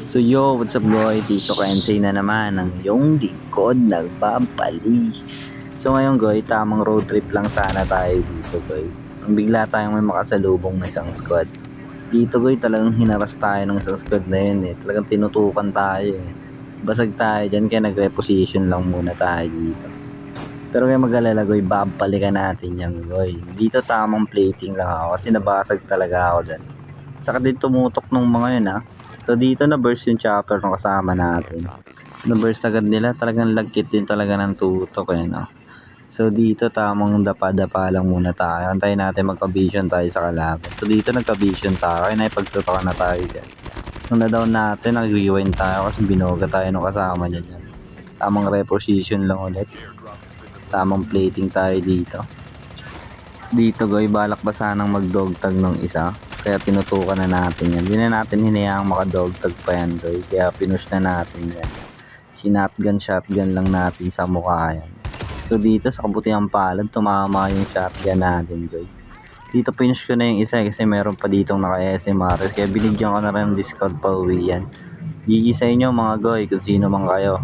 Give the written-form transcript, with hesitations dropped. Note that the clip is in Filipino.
So yo, what's up boy? Tito Kensei na naman ang iyong lingkod nagbabalik. So ngayon goy, tamang road trip lang sana tayo dito goy. Ang bigla tayong may makasalubong na isang squad. Dito goy, talagang hinaras tayo ng isang squad na yun eh. Talagang tinutukan tayo eh. Basag tayo dyan kaya nag-reposition lang muna tayo dito. Pero kaya mag-alala goy, babalikan natin yan goy. Dito tamang plating lang ako kasi nabasag talaga ako dyan. Saka din tumutok nung mga yun ha. So dito na burst yung chopper ng kasama natin. Na burst agad nila, talagang lagkit din talaga ng tutok eh no. So dito tamang dapa-dapa lang muna tayo. Antayin natin magka-vision tayo sa kalaban. So dito nagka-vision tayo, kaya naipagtutokan na tayo dyan. Nung na-down natin, nag-rewind tayo kasi binoga tayo ng kasama niya dyan. Tamang reposition lang ulit. Tamang plating tayo dito. Dito goy, balak ba sanang mag-dog tag ng isa? Kaya tinutukan na natin yan. Hindi na natin hinayaang maka-dog tag pa yan goy. Kaya pinush na natin yan. Shotgun lang natin sa mukha yan. So dito sa kabutihang palad, tumama yung shotgun natin goy. Dito pinush ko na yung isa kasi meron pa ditong naka-SMR. Kaya binigyan ko na rin ng discount pa uwi yan. GG sa inyo mga goy kung sino man kayo.